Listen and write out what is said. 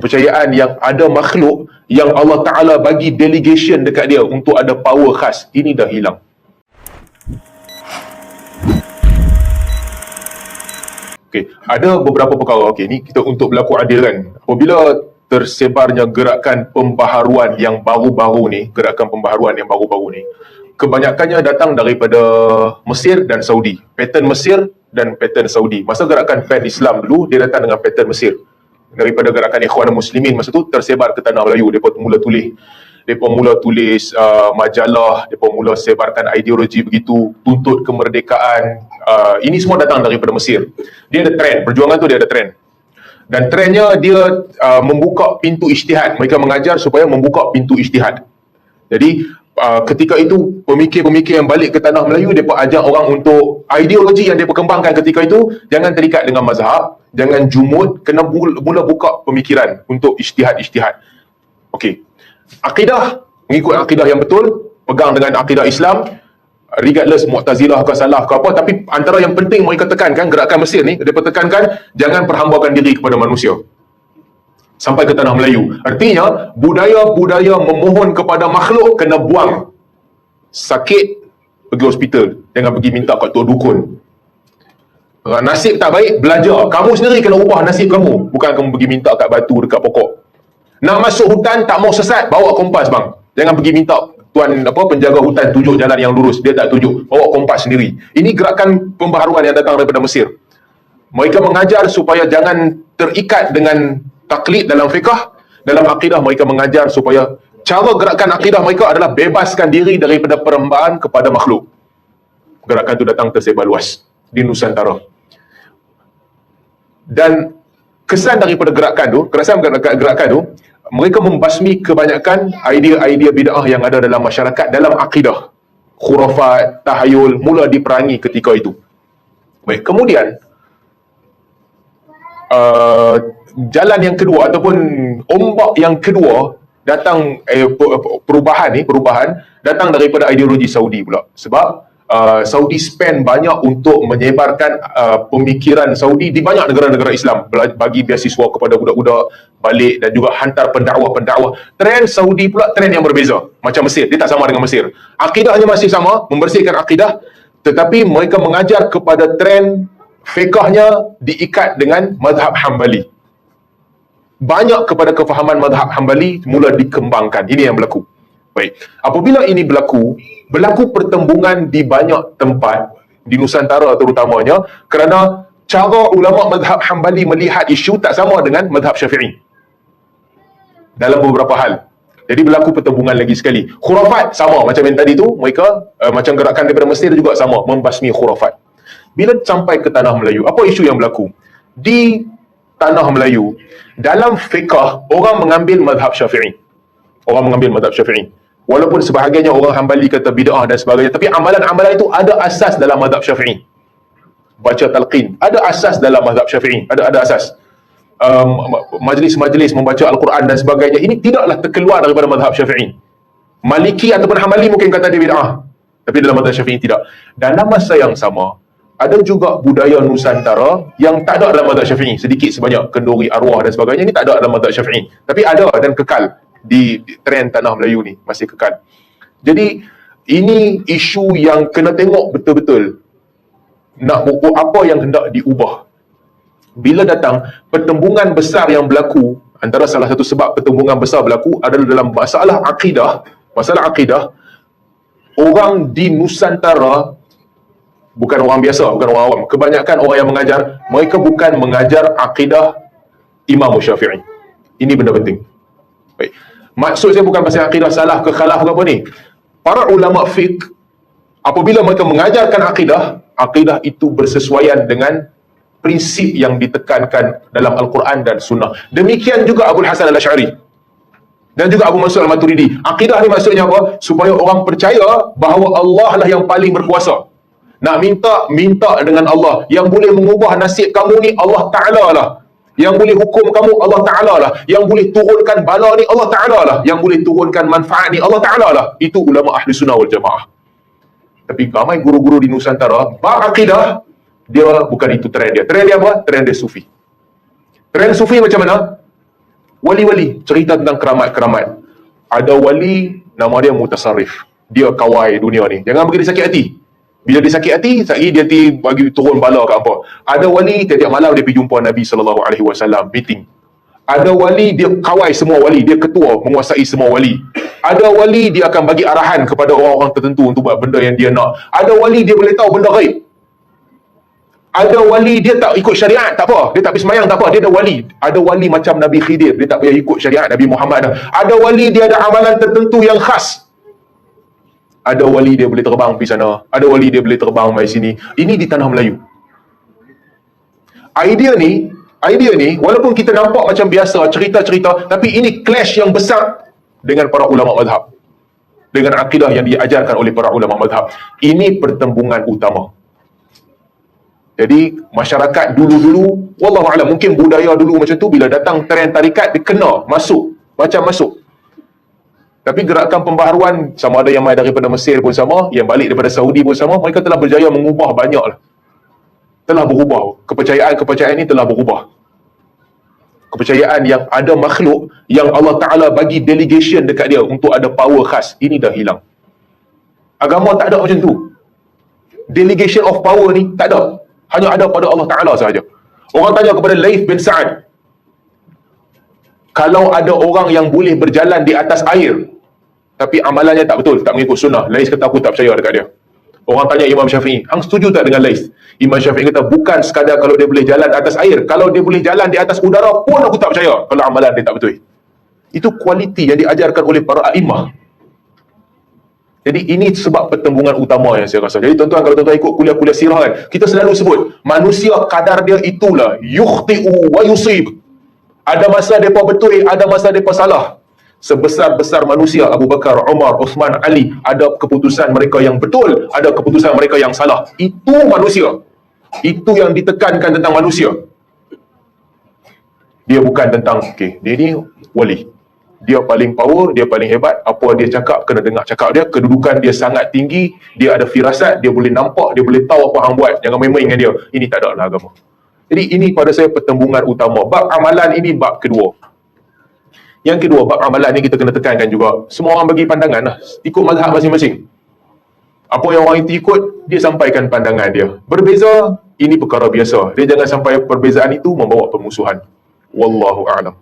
kepercayaan yang ada makhluk yang Allah Ta'ala bagi delegation dekat dia untuk ada power khas, ini dah hilang. Okey, ada beberapa perkara. Okey, ni kita untuk berlaku adil kan. Apabila tersebarnya gerakan pembaharuan yang baru-baru ni, kebanyakannya datang daripada Mesir dan Saudi. Pattern Mesir dan pattern Saudi. Masa gerakan PAN Islam dulu, dia datang dengan pattern Mesir. Daripada gerakan Ikhwanul Muslimin masa tu tersebar ke tanah Melayu. Mereka mula tulis majalah, mereka mula sebarkan ideologi begitu, tuntut kemerdekaan. Ini semua datang daripada Mesir. Dia ada trend, perjuangan tu dia ada trend. Dan trendnya dia membuka pintu ijtihad. Mereka mengajar supaya membuka pintu ijtihad. Jadi ketika itu pemikir-pemikir yang balik ke tanah Melayu, mereka ajak orang untuk ideologi yang dia perkembangkan ketika itu jangan terikat dengan mazhab, jangan jumud, kena mula buka pemikiran untuk ijtihad. Okey. Akidah, mengikut akidah yang betul, pegang dengan akidah Islam, regardless Mu'tazilah ke Salaf ke apa, tapi antara yang penting mereka tekankan, gerakan Mesir ni, mereka tekankan jangan perhambakan diri kepada manusia sampai ke tanah Melayu. Artinya budaya-budaya memohon kepada makhluk kena buang. Sakit, pergi hospital, jangan pergi minta kat tok dukun. Nasib tak baik, belajar. Kamu sendiri kena ubah nasib kamu, bukan kamu pergi minta kat batu dekat pokok. Nak masuk hutan tak mau sesat, bawa kompas bang. Jangan pergi minta tuan penjaga hutan tunjuk jalan yang lurus, dia tak tunjuk, bawa kompas sendiri. Ini gerakan pembaharuan yang datang daripada Mesir. Mereka mengajar supaya jangan terikat dengan taklid dalam fiqh. Dalam akidah mereka mengajar supaya cara gerakan akidah mereka adalah bebaskan diri daripada perhambaan kepada makhluk. Gerakan itu datang tersebar luas di Nusantara. Dan kesan daripada gerakan tu, mereka membasmi kebanyakan idea-idea bid'ah yang ada dalam masyarakat, dalam akidah. Khurafat, tahayul mula diperangi ketika itu. Baik, kemudian jalan yang kedua ataupun ombak yang kedua datang perubahan datang daripada ideologi Saudi pula. Sebab Saudi spend banyak untuk menyebarkan pemikiran Saudi di banyak negara-negara Islam, bagi beasiswa kepada budak-budak balik dan juga hantar pendakwah. Trend Saudi pula trend yang berbeza. Macam Mesir, dia tak sama dengan Mesir. Akidahnya masih sama, membersihkan akidah, tetapi mereka mengajar kepada trend fiqahnya diikat dengan mazhab Hambali. Banyak kepada kefahaman mazhab Hambali mula dikembangkan. Ini yang berlaku. Baik, apabila ini berlaku pertembungan di banyak tempat di Nusantara terutamanya, kerana cara ulama mazhab Hambali melihat isu tak sama dengan mazhab Syafi'i dalam beberapa hal. Jadi berlaku pertembungan lagi sekali. Khurafat sama macam yang tadi tu, mereka macam gerakan daripada Mesir juga sama, membasmi khurafat. Bila sampai ke tanah Melayu, apa isu yang berlaku? Di tanah Melayu, dalam fiqh orang mengambil mazhab Syafi'i. Walaupun sebahagiannya orang Hambali kata bid'ah dan sebagainya, tapi amalan-amalan itu ada asas dalam mazhab Syafi'i. Baca talqin, ada asas dalam mazhab Syafi'i, ada asas. Majlis-majlis membaca Al-Quran dan sebagainya, ini tidaklah terkeluar daripada mazhab Syafi'i. Maliki ataupun Hambali mungkin kata dia bid'ah, tapi dalam mazhab Syafi'i tidak. Dalam masa yang sama, ada juga budaya Nusantara yang tak ada dalam mazhab Syafi'i, sedikit sebanyak, kenduri arwah dan sebagainya, ini tak ada dalam mazhab Syafi'i, tapi ada dan kekal di trend tanah Melayu ni, masih kekal. Jadi ini isu yang kena tengok betul-betul, nak buku apa yang hendak diubah. Bila datang pertembungan besar yang berlaku, antara salah satu sebab pertembungan besar berlaku adalah dalam masalah akidah. Orang di Nusantara bukan orang biasa, bukan orang awam, kebanyakan orang yang mengajar, mereka bukan mengajar akidah Imam Syafi'i. Ini benda penting. Baik. Maksud saya bukan pasal akidah salah ke khalaf ke apa ni. Para ulama fiqh, apabila mereka mengajarkan akidah itu bersesuaian dengan prinsip yang ditekankan dalam Al-Quran dan Sunnah. Demikian juga Abu Hasan Al-Asy'ari dan juga Abu Mansur Al-Maturidi. Akidah ni maksudnya apa? Supaya orang percaya bahawa Allah lah yang paling berkuasa. Nak minta dengan Allah. Yang boleh mengubah nasib kamu ni Allah Ta'ala lah. Yang boleh hukum kamu Allah Ta'ala lah. Yang boleh turunkan bala ni Allah Ta'ala lah. Yang boleh turunkan manfaat ni Allah Ta'ala lah. Itu ulama Ahli Sunnah wal Jamaah. Tapi ramai guru-guru di Nusantara, bab akidah, dia bukan itu trend dia. Trend dia apa? Trend dia sufi. Trend sufi macam mana? Wali-wali, cerita tentang keramat-keramat. Ada wali, nama dia Mutasarrif. Dia kawai dunia ni. Jangan bagi dia sakit hati. Bila dia sakit hati, dia bagi turun bala ke apa. Ada wali, tiap-tiap malam dia pergi jumpa Nabi SAW, meeting. Ada wali, dia kawai semua wali. Dia ketua, menguasai semua wali. Ada wali, dia akan bagi arahan kepada orang-orang tertentu untuk buat benda yang dia nak. Ada wali, dia boleh tahu benda gaib. Ada wali, dia tak ikut syariat, tak apa. Dia tak pergi semayang, tak apa. Dia ada wali. Ada wali macam Nabi Khidir, dia tak payah ikut syariat Nabi Muhammad dah. Ada wali, dia ada amalan tertentu yang khas. Ada wali, dia boleh terbang pergi sana. Ada wali, dia boleh terbang pergi sini. Ini di tanah Melayu. Idea ni, walaupun kita nampak macam biasa, cerita-cerita, tapi ini clash yang besar dengan para ulama mazhab. Dengan akidah yang diajarkan oleh para ulama mazhab. Ini pertembungan utama. Jadi, masyarakat dulu-dulu, wallahualam, mungkin budaya dulu macam tu, bila datang trend tarikat, dia kena masuk. Macam masuk. Tapi gerakan pembaharuan, sama ada yang main daripada Mesir pun sama, yang balik daripada Saudi pun sama, mereka telah berjaya mengubah banyak lah. Telah berubah. Kepercayaan ini telah berubah. Kepercayaan yang ada makhluk yang Allah Ta'ala bagi delegation dekat dia untuk ada power khas, ini dah hilang. Agama tak ada macam tu. Delegation of power ni tak ada. Hanya ada pada Allah Ta'ala sahaja. Orang tanya kepada Laith bin Sa'ad, kalau ada orang yang boleh berjalan di atas air tapi amalannya tak betul, tak mengikut sunnah, Laith kata aku tak percaya dekat dia. Orang tanya Imam Syafi'i, hang setuju tak dengan Laith? Imam Syafi'i kata bukan sekadar kalau dia boleh jalan atas air, kalau dia boleh jalan di atas udara pun aku tak percaya kalau amalan dia tak betul. Itu kualiti yang diajarkan oleh para a'imah. Jadi ini sebab pertembungan utama yang saya rasa. Jadi tuan-tuan, kalau tuan-tuan ikut kuliah-kuliah sirah kan, kita selalu sebut manusia kadar dia itulah yukhti'u wa yusib. Ada masa mereka betul, ada masa mereka salah. Sebesar-besar manusia, Abu Bakar, Umar, Uthman, Ali, ada keputusan mereka yang betul, ada keputusan mereka yang salah. Itu manusia. Itu yang ditekankan tentang manusia. Dia bukan tentang, dia ni wali. Dia paling power, dia paling hebat. Apa dia cakap, kena dengar cakap dia. Kedudukan dia sangat tinggi. Dia ada firasat, dia boleh nampak, dia boleh tahu apa hang buat. Jangan main-main dengan dia. Ini tak ada lah agama. Jadi ini pada saya pertembungan utama. Bab amalan ini bab kedua. Yang kedua, bab amalan ni kita kena tekankan juga. Semua orang bagi pandangan lah. Ikut mazhab masing-masing. Apa yang orang itu ikut, dia sampaikan pandangan dia. Berbeza, ini perkara biasa. Dia jangan sampai perbezaan itu membawa permusuhan. Wallahu a'lam.